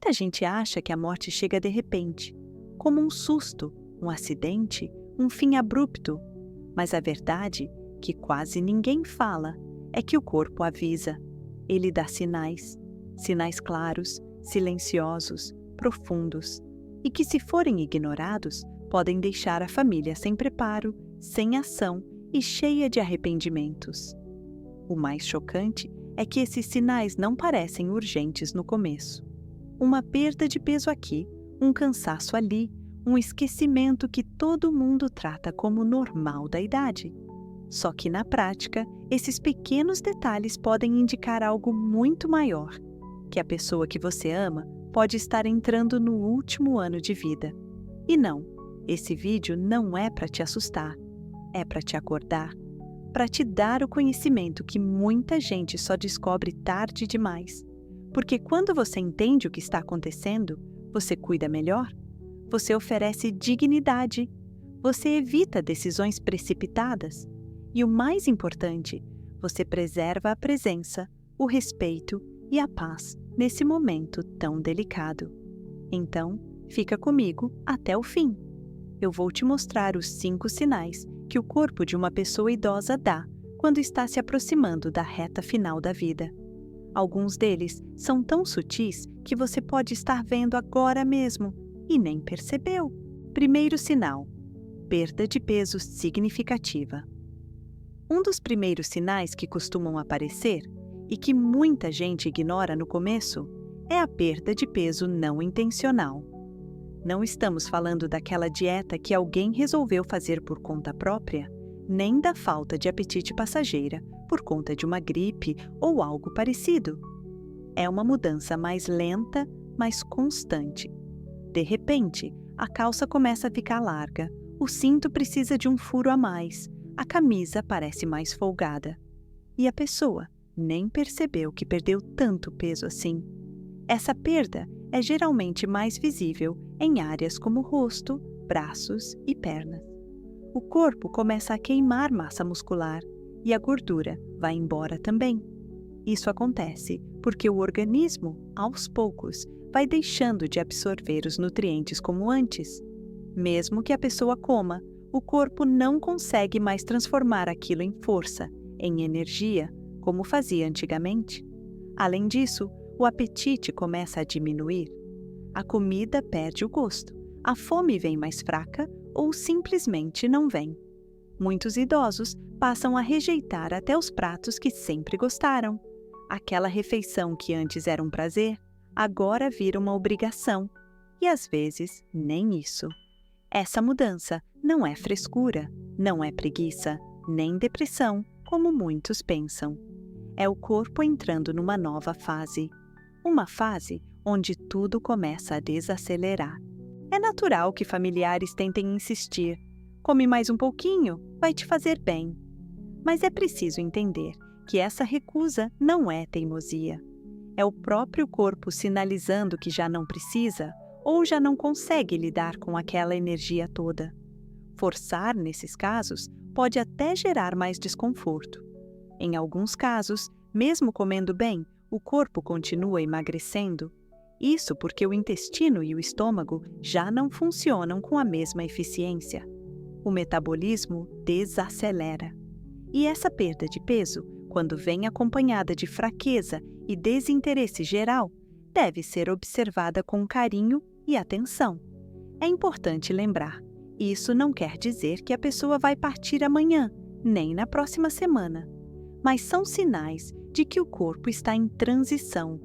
Muita gente acha que a morte chega de repente, como um susto, um acidente, um fim abrupto. Mas a verdade, que quase ninguém fala, é que o corpo avisa. Ele dá sinais, sinais claros, silenciosos, profundos, e que, se forem ignorados, podem deixar a família sem preparo, sem ação e cheia de arrependimentos. O mais chocante é que esses sinais não parecem urgentes no começo. Uma perda de peso aqui, um cansaço ali, um esquecimento que todo mundo trata como normal da idade. Só que, na prática, esses pequenos detalhes podem indicar algo muito maior, que a pessoa que você ama pode estar entrando no último ano de vida. E não, esse vídeo não é para te assustar, é para te acordar, para te dar o conhecimento que muita gente só descobre tarde demais. Porque quando você entende o que está acontecendo, você cuida melhor, você oferece dignidade, você evita decisões precipitadas e, o mais importante, você preserva a presença, o respeito e a paz nesse momento tão delicado. Então, fica comigo até o fim. Eu vou te mostrar os 5 sinais que o corpo de uma pessoa idosa dá quando está se aproximando da reta final da vida. Alguns deles são tão sutis que você pode estar vendo agora mesmo e nem percebeu. Primeiro sinal: perda de peso significativa. Um dos primeiros sinais que costumam aparecer e que muita gente ignora no começo é a perda de peso não intencional. Não estamos falando daquela dieta que alguém resolveu fazer por conta própria, nem da falta de apetite passageira por conta de uma gripe ou algo parecido. É uma mudança mais lenta, mais constante. De repente, a calça começa a ficar larga, o cinto precisa de um furo a mais, a camisa parece mais folgada. E a pessoa nem percebeu que perdeu tanto peso assim. Essa perda é geralmente mais visível em áreas como rosto, braços e pernas. O corpo começa a queimar massa muscular e a gordura vai embora também. Isso acontece porque o organismo, aos poucos, vai deixando de absorver os nutrientes como antes. Mesmo que a pessoa coma, o corpo não consegue mais transformar aquilo em força, em energia, como fazia antigamente. Além disso, o apetite começa a diminuir. A comida perde o gosto, a fome vem mais fraca ou simplesmente não vem. Muitos idosos passam a rejeitar até os pratos que sempre gostaram. Aquela refeição que antes era um prazer, agora vira uma obrigação. E às vezes, nem isso. Essa mudança não é frescura, não é preguiça, nem depressão, como muitos pensam. É o corpo entrando numa nova fase. Uma fase onde tudo começa a desacelerar. É natural que familiares tentem insistir. Come mais um pouquinho, vai te fazer bem. Mas é preciso entender que essa recusa não é teimosia. É o próprio corpo sinalizando que já não precisa ou já não consegue lidar com aquela energia toda. Forçar, nesses casos, pode até gerar mais desconforto. Em alguns casos, mesmo comendo bem, o corpo continua emagrecendo. Isso porque o intestino e o estômago já não funcionam com a mesma eficiência. O metabolismo desacelera. E essa perda de peso, quando vem acompanhada de fraqueza e desinteresse geral, deve ser observada com carinho e atenção. É importante lembrar, isso não quer dizer que a pessoa vai partir amanhã, nem na próxima semana. Mas são sinais de que o corpo está em transição.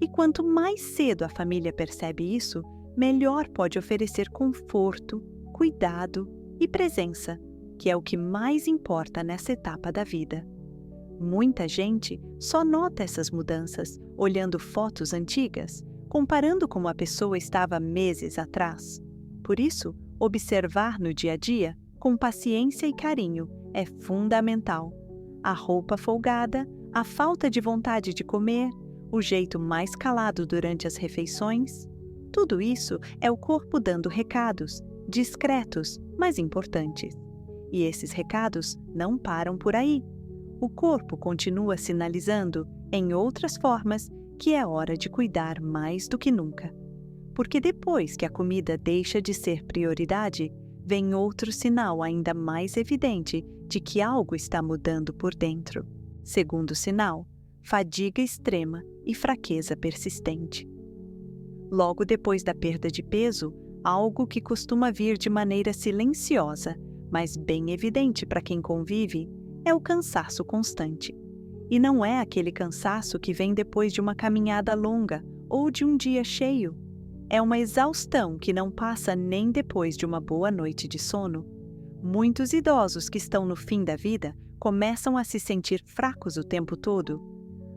E quanto mais cedo a família percebe isso, melhor pode oferecer conforto, cuidado e presença, que é o que mais importa nessa etapa da vida. Muita gente só nota essas mudanças olhando fotos antigas, comparando como a pessoa estava meses atrás. Por isso, observar no dia a dia, com paciência e carinho, é fundamental. A roupa folgada, a falta de vontade de comer, o jeito mais calado durante as refeições, tudo isso é o corpo dando recados, discretos, mas importantes. E esses recados não param por aí. O corpo continua sinalizando, em outras formas, que é hora de cuidar mais do que nunca. Porque depois que a comida deixa de ser prioridade, vem outro sinal ainda mais evidente de que algo está mudando por dentro. Segundo sinal, fadiga extrema e fraqueza persistente. Logo depois da perda de peso, algo que costuma vir de maneira silenciosa, mas bem evidente para quem convive, é o cansaço constante. E não é aquele cansaço que vem depois de uma caminhada longa ou de um dia cheio. É uma exaustão que não passa nem depois de uma boa noite de sono. Muitos idosos que estão no fim da vida começam a se sentir fracos o tempo todo.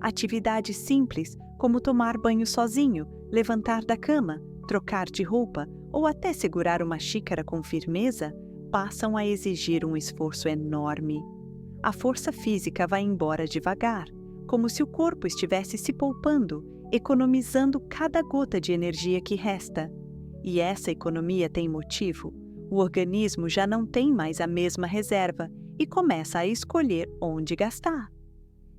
Atividades simples, como tomar banho sozinho, levantar da cama, trocar de roupa ou até segurar uma xícara com firmeza, passam a exigir um esforço enorme. A força física vai embora devagar, como se o corpo estivesse se poupando, economizando cada gota de energia que resta. E essa economia tem motivo. O organismo já não tem mais a mesma reserva e começa a escolher onde gastar.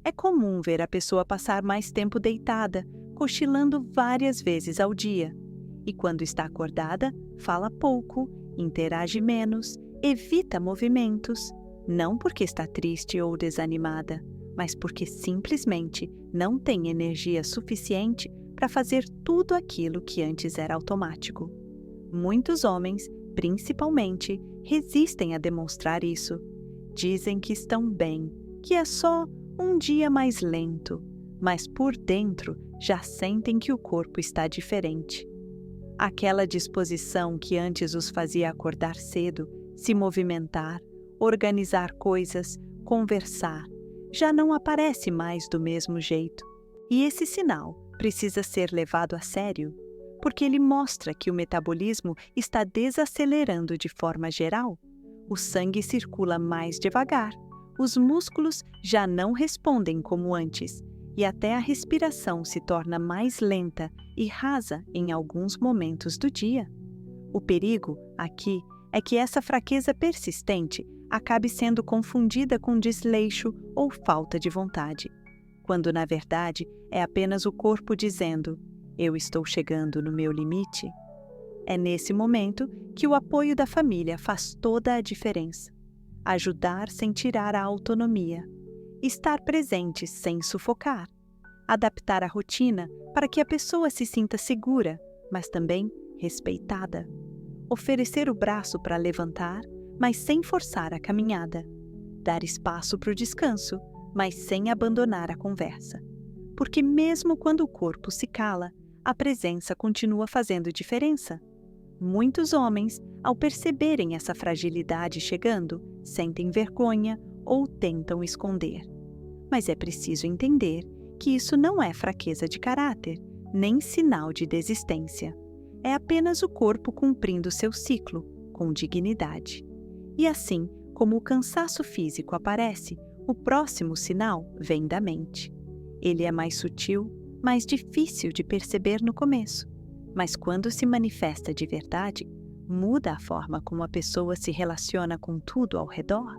É comum ver a pessoa passar mais tempo deitada, cochilando várias vezes ao dia. E quando está acordada, fala pouco, interage menos, evita movimentos, não porque está triste ou desanimada, mas porque simplesmente não tem energia suficiente para fazer tudo aquilo que antes era automático. Muitos homens, principalmente, resistem a demonstrar isso. Dizem que estão bem, que é só um dia mais lento, mas por dentro já sentem que o corpo está diferente. Aquela disposição que antes os fazia acordar cedo, se movimentar, organizar coisas, conversar, já não aparece mais do mesmo jeito. E esse sinal precisa ser levado a sério, porque ele mostra que o metabolismo está desacelerando de forma geral. O sangue circula mais devagar, os músculos já não respondem como antes, e até a respiração se torna mais lenta e rasa em alguns momentos do dia. O perigo, aqui, é que essa fraqueza persistente acabe sendo confundida com desleixo ou falta de vontade, quando na verdade é apenas o corpo dizendo: "Eu estou chegando no meu limite". É nesse momento que o apoio da família faz toda a diferença. Ajudar sem tirar a autonomia, estar presente sem sufocar, adaptar a rotina para que a pessoa se sinta segura, mas também respeitada. Oferecer o braço para levantar, mas sem forçar a caminhada. Dar espaço para o descanso, mas sem abandonar a conversa. Porque mesmo quando o corpo se cala, a presença continua fazendo diferença. Muitos homens, ao perceberem essa fragilidade chegando, sentem vergonha ou tentam esconder. Mas é preciso entender que isso não é fraqueza de caráter, nem sinal de desistência. É apenas o corpo cumprindo seu ciclo, com dignidade. E assim como o cansaço físico aparece, o próximo sinal vem da mente. Ele é mais sutil, mais difícil de perceber no começo, mas quando se manifesta de verdade, muda a forma como a pessoa se relaciona com tudo ao redor.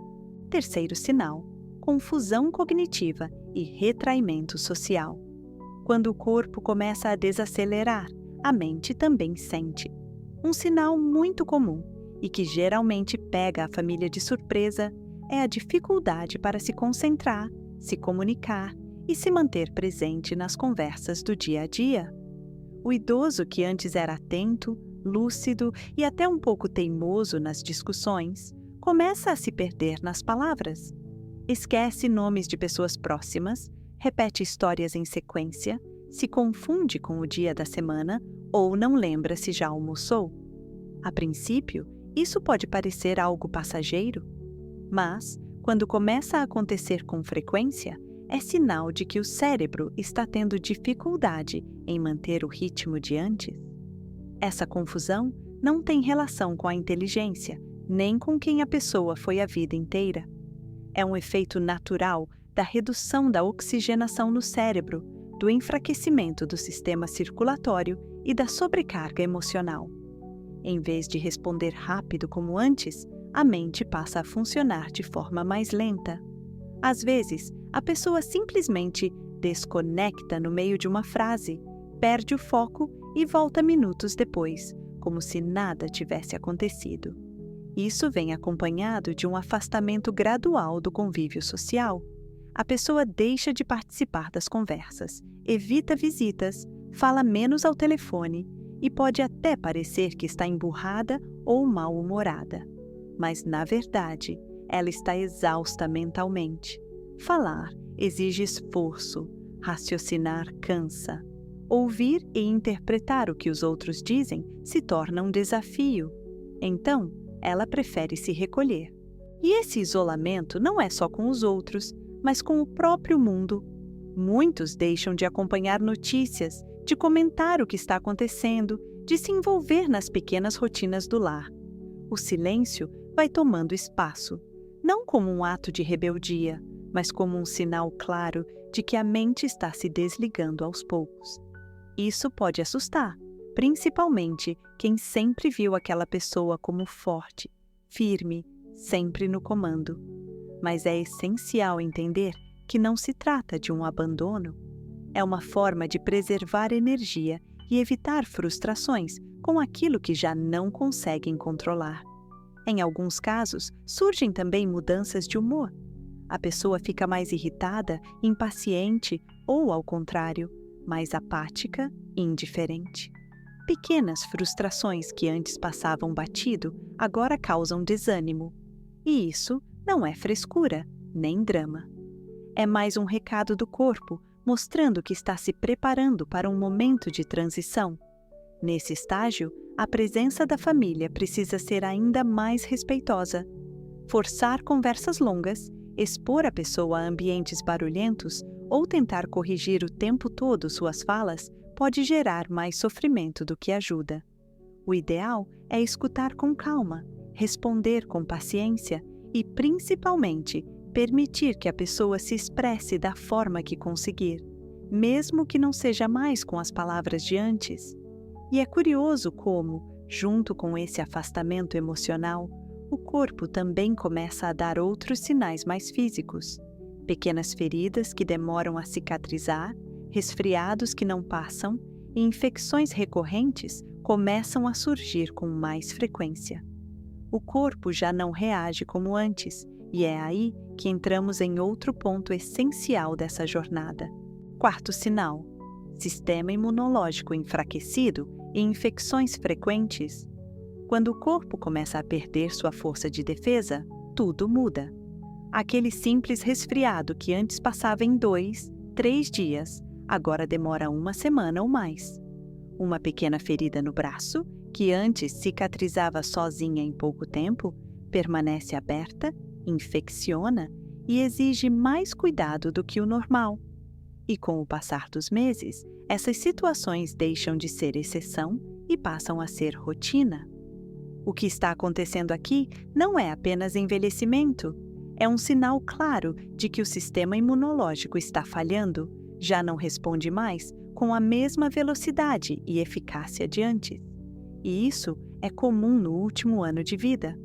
Terceiro sinal: confusão cognitiva e retraimento social. Quando o corpo começa a desacelerar, a mente também sente. Um sinal muito comum e que geralmente pega a família de surpresa é a dificuldade para se concentrar, se comunicar e se manter presente nas conversas do dia a dia. O idoso que antes era atento, lúcido e até um pouco teimoso nas discussões, começa a se perder nas palavras. Esquece nomes de pessoas próximas, repete histórias em sequência, se confunde com o dia da semana ou não lembra se já almoçou. A princípio, isso pode parecer algo passageiro, mas, quando começa a acontecer com frequência, é sinal de que o cérebro está tendo dificuldade em manter o ritmo de antes. Essa confusão não tem relação com a inteligência, nem com quem a pessoa foi a vida inteira. É um efeito natural da redução da oxigenação no cérebro, do enfraquecimento do sistema circulatório e da sobrecarga emocional. Em vez de responder rápido como antes, a mente passa a funcionar de forma mais lenta. Às vezes, a pessoa simplesmente desconecta no meio de uma frase, perde o foco e volta minutos depois, como se nada tivesse acontecido. Isso vem acompanhado de um afastamento gradual do convívio social. A pessoa deixa de participar das conversas, evita visitas, fala menos ao telefone e pode até parecer que está emburrada ou mal-humorada. Mas, na verdade, ela está exausta mentalmente. Falar exige esforço, raciocinar cansa. Ouvir e interpretar o que os outros dizem se torna um desafio. Então, ela prefere se recolher. E esse isolamento não é só com os outros, mas com o próprio mundo. Muitos deixam de acompanhar notícias, de comentar o que está acontecendo, de se envolver nas pequenas rotinas do lar. O silêncio vai tomando espaço, não como um ato de rebeldia, mas como um sinal claro de que a mente está se desligando aos poucos. Isso pode assustar, principalmente quem sempre viu aquela pessoa como forte, firme, sempre no comando. Mas é essencial entender que não se trata de um abandono. É uma forma de preservar energia e evitar frustrações com aquilo que já não conseguem controlar. Em alguns casos, surgem também mudanças de humor. A pessoa fica mais irritada, impaciente ou, ao contrário, mais apática e indiferente. Pequenas frustrações que antes passavam batido agora causam desânimo. E isso não é frescura, nem drama. É mais um recado do corpo, mostrando que está se preparando para um momento de transição. Nesse estágio, a presença da família precisa ser ainda mais respeitosa. Forçar conversas longas, expor a pessoa a ambientes barulhentos ou tentar corrigir o tempo todo suas falas pode gerar mais sofrimento do que ajuda. O ideal é escutar com calma, responder com paciência e, principalmente, permitir que a pessoa se expresse da forma que conseguir, mesmo que não seja mais com as palavras de antes. E é curioso como, junto com esse afastamento emocional, o corpo também começa a dar outros sinais mais físicos. Pequenas feridas que demoram a cicatrizar, resfriados que não passam e infecções recorrentes começam a surgir com mais frequência. O corpo já não reage como antes, e é aí que entramos em outro ponto essencial dessa jornada. Quarto sinal: sistema imunológico enfraquecido e infecções frequentes. Quando o corpo começa a perder sua força de defesa, tudo muda. Aquele simples resfriado que antes passava em 2, 3 dias, agora demora 1 semana ou mais. Uma pequena ferida no braço, que antes cicatrizava sozinha em pouco tempo, permanece aberta, infecciona e exige mais cuidado do que o normal. E com o passar dos meses, essas situações deixam de ser exceção e passam a ser rotina. O que está acontecendo aqui não é apenas envelhecimento, é um sinal claro de que o sistema imunológico está falhando, já não responde mais com a mesma velocidade e eficácia de antes. E isso é comum no último ano de vida.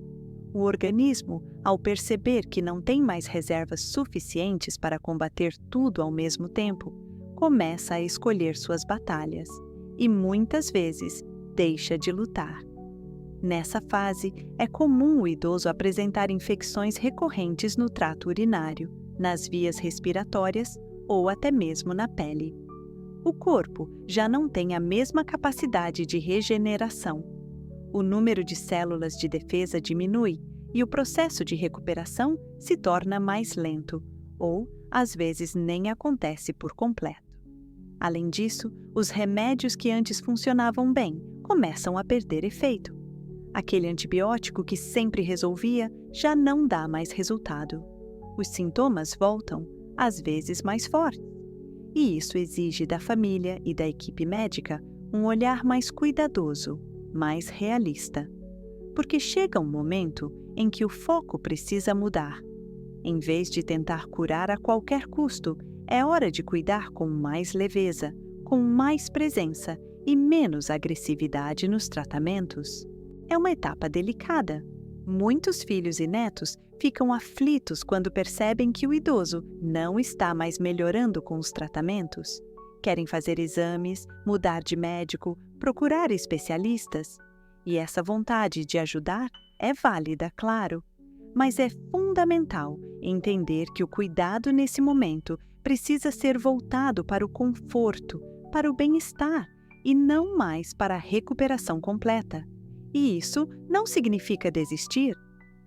O organismo, ao perceber que não tem mais reservas suficientes para combater tudo ao mesmo tempo, começa a escolher suas batalhas e, muitas vezes, deixa de lutar. Nessa fase, é comum o idoso apresentar infecções recorrentes no trato urinário, nas vias respiratórias ou até mesmo na pele. O corpo já não tem a mesma capacidade de regeneração. O número de células de defesa diminui e o processo de recuperação se torna mais lento, ou, às vezes, nem acontece por completo. Além disso, os remédios que antes funcionavam bem começam a perder efeito. Aquele antibiótico que sempre resolvia já não dá mais resultado. Os sintomas voltam, às vezes mais fortes. E isso exige da família e da equipe médica um olhar mais cuidadoso, mais realista. Porque chega um momento em que o foco precisa mudar. Em vez de tentar curar a qualquer custo, é hora de cuidar com mais leveza, com mais presença e menos agressividade nos tratamentos. É uma etapa delicada, Muitos filhos e netos ficam aflitos quando percebem que o idoso não está mais melhorando com os tratamentos. Querem fazer exames, mudar de médico, procurar especialistas. E essa vontade de ajudar é válida, claro, mas é fundamental entender que o cuidado nesse momento precisa ser voltado para o conforto, para o bem-estar e não mais para a recuperação completa. E isso não significa desistir.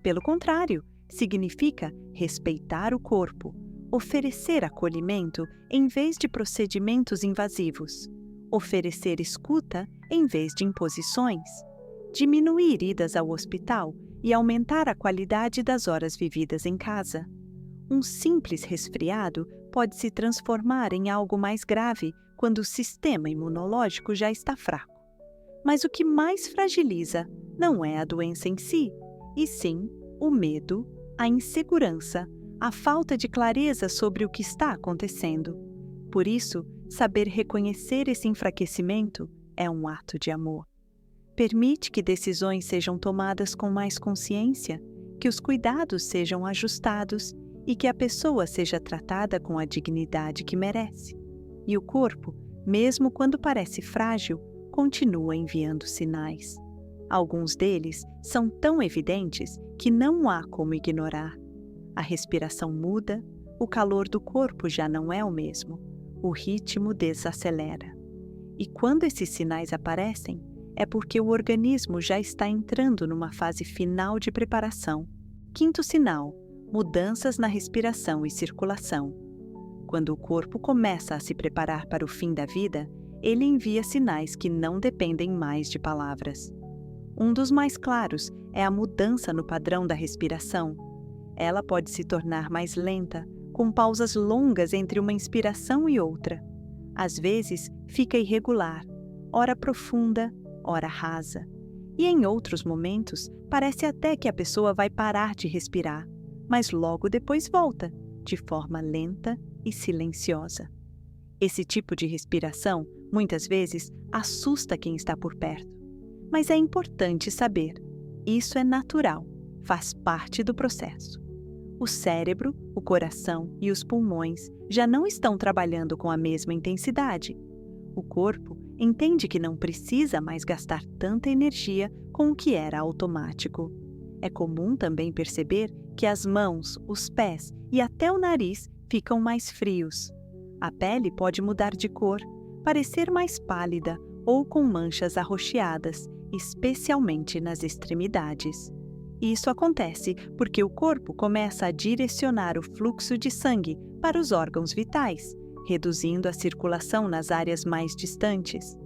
Pelo contrário, significa respeitar o corpo, oferecer acolhimento em vez de procedimentos invasivos, oferecer escuta em vez de imposições, diminuir idas ao hospital e aumentar a qualidade das horas vividas em casa. Um simples resfriado pode se transformar em algo mais grave quando o sistema imunológico já está fraco. Mas o que mais fragiliza não é a doença em si, e sim o medo, a insegurança, a falta de clareza sobre o que está acontecendo. Por isso, saber reconhecer esse enfraquecimento é um ato de amor. Permite que decisões sejam tomadas com mais consciência, que os cuidados sejam ajustados e que a pessoa seja tratada com a dignidade que merece. E o corpo, mesmo quando parece frágil, continua enviando sinais. Alguns deles são tão evidentes que não há como ignorar. A respiração muda, o calor do corpo já não é o mesmo, o ritmo desacelera. E quando esses sinais aparecem, é porque o organismo já está entrando numa fase final de preparação. Quinto sinal: mudanças na respiração e circulação. Quando o corpo começa a se preparar para o fim da vida, ele envia sinais que não dependem mais de palavras. Um dos mais claros é a mudança no padrão da respiração. Ela pode se tornar mais lenta, com pausas longas entre uma inspiração e outra. Às vezes, fica irregular, ora profunda, ora rasa. E em outros momentos, parece até que a pessoa vai parar de respirar, mas logo depois volta, de forma lenta e silenciosa. Esse tipo de respiração, muitas vezes, assusta quem está por perto. Mas é importante saber, isso é natural, faz parte do processo. O cérebro, o coração e os pulmões já não estão trabalhando com a mesma intensidade. O corpo entende que não precisa mais gastar tanta energia com o que era automático. É comum também perceber que as mãos, os pés e até o nariz ficam mais frios. A pele pode mudar de cor, parecer mais pálida ou com manchas arroxeadas, especialmente nas extremidades. Isso acontece porque o corpo começa a direcionar o fluxo de sangue para os órgãos vitais, reduzindo a circulação nas áreas mais distantes.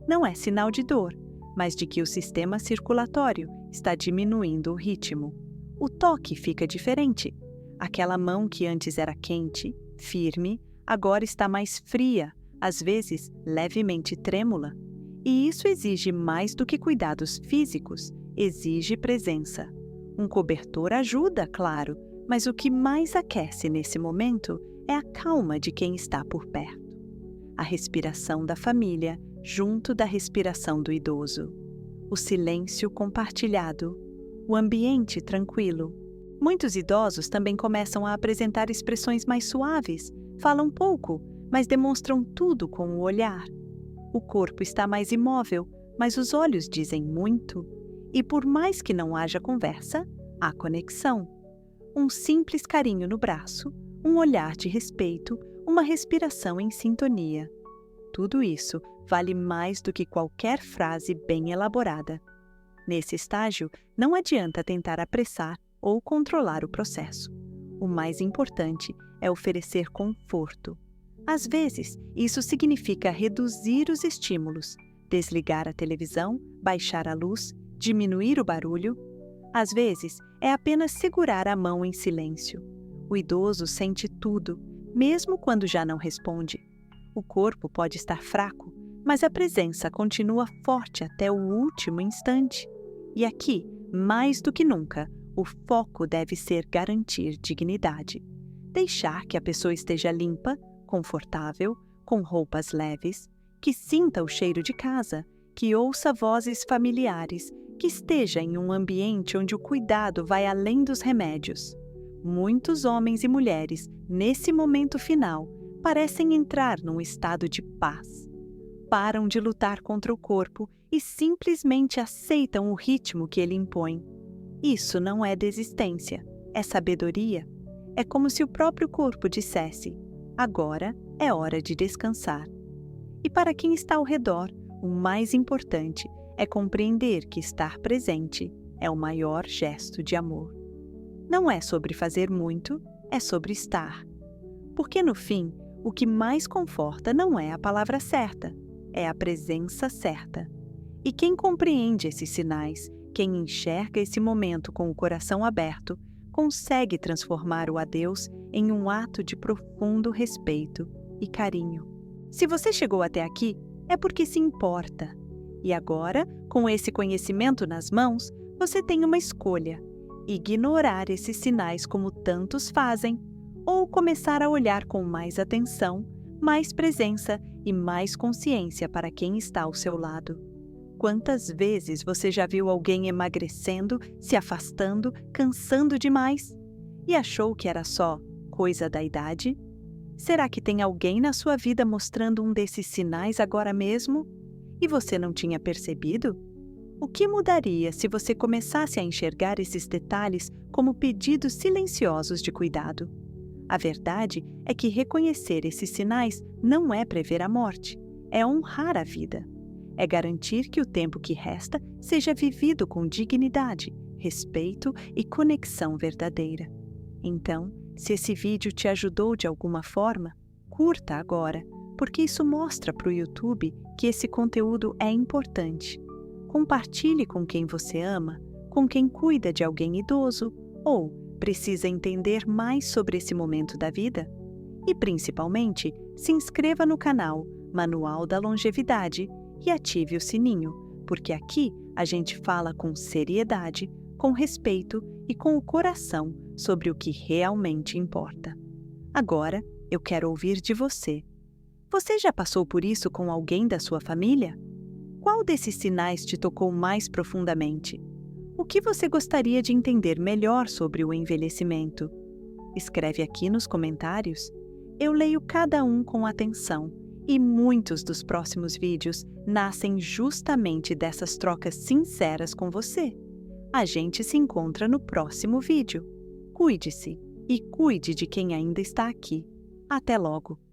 Não é sinal de dor, mas de que o sistema circulatório está diminuindo o ritmo. O toque fica diferente. Aquela mão que antes era quente, firme, agora está mais fria, às vezes levemente trêmula. E isso exige mais do que cuidados físicos, exige presença. Um cobertor ajuda, claro, mas o que mais aquece nesse momento é a calma de quem está por perto. A respiração da família junto da respiração do idoso. O silêncio compartilhado. O ambiente tranquilo. Muitos idosos também começam a apresentar expressões mais suaves, falam pouco, mas demonstram tudo com o olhar. O corpo está mais imóvel, mas os olhos dizem muito. E por mais que não haja conversa, há conexão. Um simples carinho no braço, um olhar de respeito, uma respiração em sintonia. Tudo isso vale mais do que qualquer frase bem elaborada. Nesse estágio, não adianta tentar apressar ou controlar o processo. O mais importante é oferecer conforto. Às vezes, isso significa reduzir os estímulos, desligar a televisão, baixar a luz, diminuir o barulho. Às vezes, é apenas segurar a mão em silêncio. O idoso sente tudo, mesmo quando já não responde. O corpo pode estar fraco, mas a presença continua forte até o último instante. E aqui, mais do que nunca, o foco deve ser garantir dignidade. Deixar que a pessoa esteja limpa, confortável, com roupas leves, que sinta o cheiro de casa, que ouça vozes familiares, que esteja em um ambiente onde o cuidado vai além dos remédios. Muitos homens e mulheres, nesse momento final, parecem entrar num estado de paz. Param de lutar contra o corpo e simplesmente aceitam o ritmo que ele impõe. Isso não é desistência, é sabedoria. É como se o próprio corpo dissesse: agora é hora de descansar. E para quem está ao redor, o mais importante é compreender que estar presente é o maior gesto de amor. Não é sobre fazer muito, é sobre estar. Porque no fim, o que mais conforta não é a palavra certa, é a presença certa. E quem compreende esses sinais, quem enxerga esse momento com o coração aberto, consegue transformar o adeus em um ato de profundo respeito e carinho. Se você chegou até aqui, é porque se importa. E agora, com esse conhecimento nas mãos, você tem uma escolha: ignorar esses sinais como tantos fazem, ou começar a olhar com mais atenção, mais presença e mais consciência para quem está ao seu lado. Quantas vezes você já viu alguém emagrecendo, se afastando, cansando demais? E achou que era só coisa da idade? Será que tem alguém na sua vida mostrando um desses sinais agora mesmo? E você não tinha percebido? O que mudaria se você começasse a enxergar esses detalhes como pedidos silenciosos de cuidado? A verdade é que reconhecer esses sinais não é prever a morte, é honrar a vida. É garantir que o tempo que resta seja vivido com dignidade, respeito e conexão verdadeira. Então, se esse vídeo te ajudou de alguma forma, curta agora, porque isso mostra para o YouTube que esse conteúdo é importante. Compartilhe com quem você ama, com quem cuida de alguém idoso ou precisa entender mais sobre esse momento da vida. E, principalmente, se inscreva no canal Manual da Longevidade e ative o sininho, porque aqui a gente fala com seriedade, com respeito e com o coração sobre o que realmente importa. Agora, eu quero ouvir de você. Você já passou por isso com alguém da sua família? Qual desses sinais te tocou mais profundamente? O que você gostaria de entender melhor sobre o envelhecimento? Escreve aqui nos comentários. Eu leio cada um com atenção e muitos dos próximos vídeos nascem justamente dessas trocas sinceras com você. A gente se encontra no próximo vídeo. Cuide-se e cuide de quem ainda está aqui. Até logo!